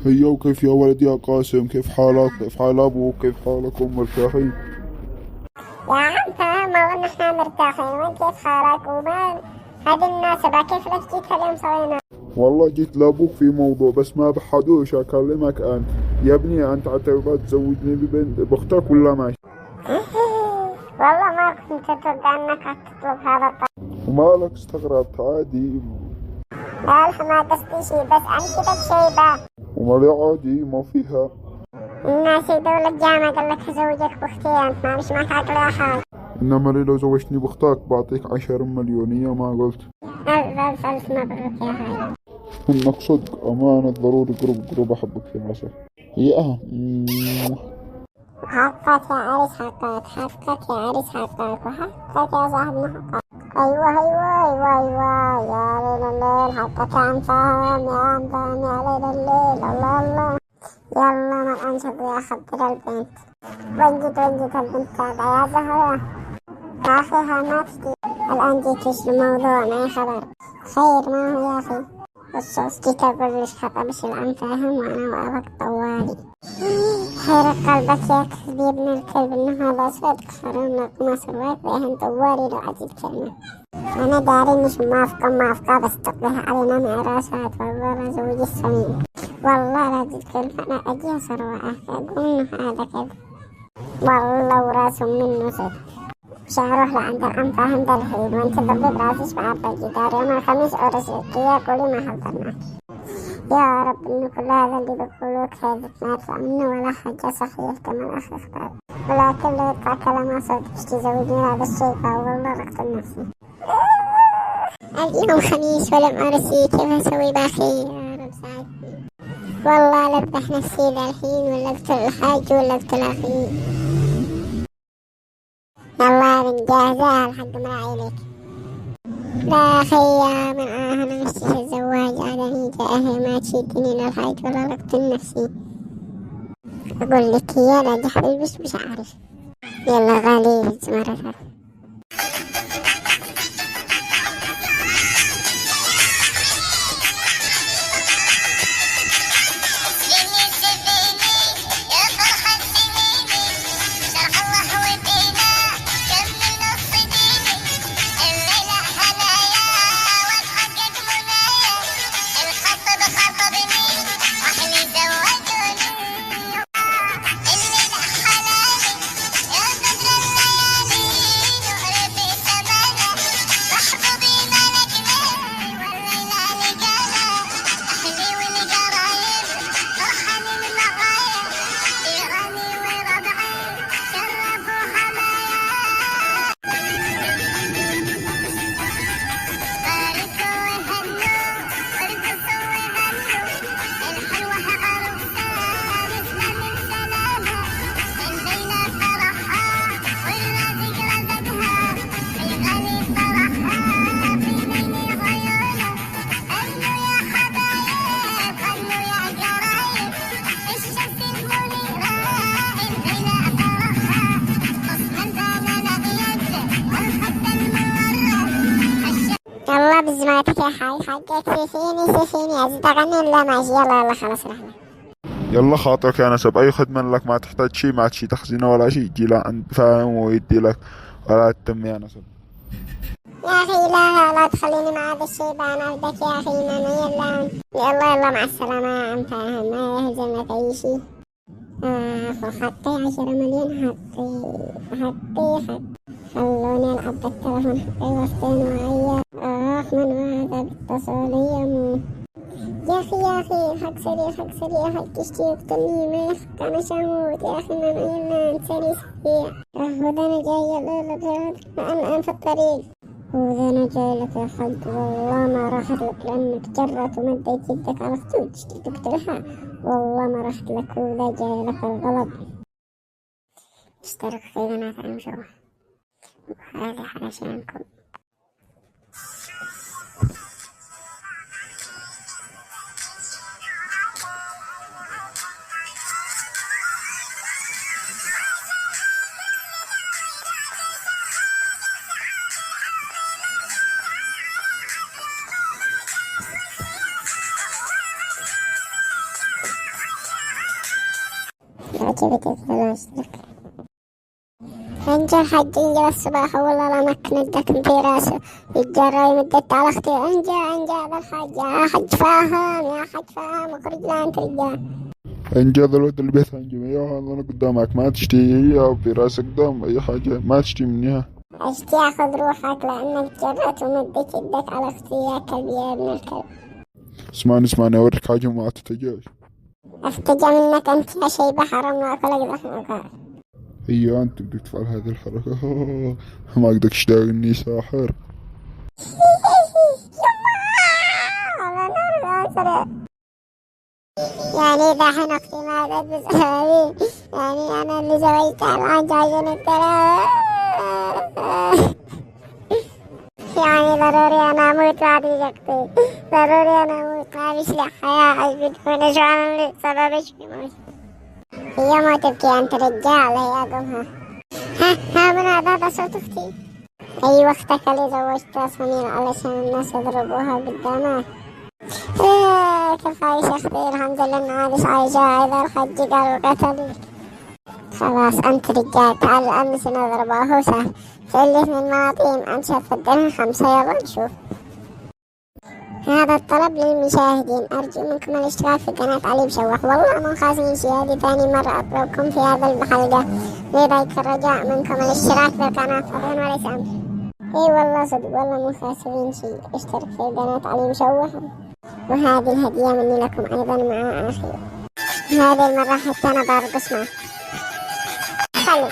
هيا وكيف يا ولدي يا قاسم، كيف حالك، كيف حال أبوك، كيف حالكم مرتاحين؟ يا عم تمام والله نحن مرتاحين. وانت كيف حالك؟ وما هذه المناسبة كيف لك جيت اليوم سوينا؟ والله جيت لأبوك في موضوع بس ما بحدوش أكلمك أنت. يا ابني أنت عتبغى تزوجني بأختك ولا ماشي؟ والله ما كنت أتوقع أنك تطلب هذا الطلب. ومالك استغربت؟ عادي. لا ما قصدي شي، بس أنت بدك شيبة. ومالي عادي ما فيها. الناس يدولك جامعة قال لك هزوجك بأختي، أنت ما مش معك عقل يا حاج. إنما لي لو زوجتني بأختك بعطيك 10 مليون ما قلت. ألف ألف مبروك يا حاج. إنك صدق أمانة ضروري قرب أحبك في العسل. يا حقك يا عريس، حقك يا عريس، حقك وحقك يا صاحبنا حقك. أيوة أيوة أيوة أيوة يا ليل الليل، حقك يا عم فاهم، يا عم فاهم يا ليل الليل. الله الله. يلا ما أنشد يا خبر البنت. وجد البنت هذا يا زهرة. يا أخي ما تجي الآن جيتش الموضوع ما خبر. خير ما هو يا أخي؟ بصوص جيت أقول لك خطبش الآن فاهم، وأنا وأبك طوالي. خير قلبك يا كذب يا ابن الكلب، إنه هذا صدق حرام لك ما سويت بهم طوالي. لو عجيب كلمة أنا داري مش موافقة بس تقبح علينا معراسات. والله زوجي السمين والله لا تجيب كلمة. أنا أجي صروعة أقول إنه هذا كذب والله وراسه منه صدق. مش هروح لعند العم فاهم ده الحين وانت ضرب براسك بعرض الجدار. يوم الخميس أرسلك يا قولي ما حضرنا. يا رب إنه كل هذا اللي بقولوه كذب ما يطلع منه ولا حاجة صحيح كما الأخ اختار، ولكن لا يطلع كلام صدق. مش تزوجني هذا الشيء والله رقت نفسي. اليوم خميس ولم أرسي، كيف أسوي باخي؟ يا رب ساعدني والله. لذبح نفسي ذا الحين ولا أقتل الحاج ولا أقتل أخي. يلا من جاهزة الحق مراعي لك. لا أخي من أنا نفسي الزواج على جاهي ما تشيدني للحاج ولا لقتل نفسي. أقول لك يا ناجح بس مش عارف. يلا غالي مرة. يلا بزمانتك يا حاج، حقك سيفيني أزدغني ولا ماشي؟ يلا يلا خلاص رحنا. يلا خاطرك يا نسب، أي خدمة لك ما تحتاج شي، ما تشي تخزينة ولا شي، يجي لعند فاهم ويدي لك ولا تتم يا نسب. يا أخي لا تخليني مع هذا الشيبان أفدك يا أخي. يلا يلا مع السلامة يا عم فاهم، ما يهزمك أي شي. حطي 10 مليون. حطي خلوني ألعب بالتلفون. حطي وسطين وعيا من هذا باتصال يمو. يا أخي حق سريع حق تشتي يقتلني ما يخط أنا شموت يا أخي. من يلا أنت سريع وذا أنا جاي الآن في الطريق. وذا أنا جاي لك يا حق والله ما راحت لك لأنك جرت ومديت يدك على خطوط تشتي تقتلها. والله ما راحت لك وذا جاي لك الغلط. اشترك في قناة عم شوف هذا علشانكم. عجبتك الله يسلمك. انجا الحج انجا الصباح والله لا مكندك في راسه يتجرى يمدت على اختي انجا هذا الحج يا حج فاهم يا حج فاهم اخرج لا انت رجال. انجا هذا الولد اللي بيت انجا ايوه انا قدامك ما تشتي هي او في راسك دم اي حاجة ما تشتي منها. اشتي اخذ روحك لانك جرت ومدت يدك على اختي يا كلب يا ابن الكلب. اسمعني اوريك حاجة ما تتجاوز. افتجى منك انت يا شيبة حرام واكلك ضحك. ايوه انت بدك تفعل هذه الحركة ما بدك تشتاقني ساحر. يعني إذا حين أختي ما تلبس يعني أنا اللي سويتها الآن عشان الترى يعني ضروري أنا أموت بعد أختي ضروري أنا أموت ما فيش لي حياة بدون شو أنا سبب شو هي ما تبكي أنت رجال هي قمها. ها من هذا صوت أختي. أيوة أختك اللي زوجتها سمير علشان الناس يضربوها قدامها. كيف عايش أختي الحمد لله إن عايش عايشة إذا الحج قالوا قتل خلاص أنت رجال تعال أمس نضربه سهل تألف من مواطين أنشف الدم 5 يلا نشوف. هذا الطلب للمشاهدين أرجو منكم الاشتراك في قناة علي مشوح والله ما خاسين شي هذه ثاني مرة أطلبكم في هذا الحلقة لذلك الرجاء منكم الاشتراك في القناة فضلا وليس أمر. اي والله صدق والله مو خاسرين شي اشترك في قناة علي مشوح وهذه الهدية مني لكم أيضا مع أخي. هذه المرة حتى أنا برقص معه خلي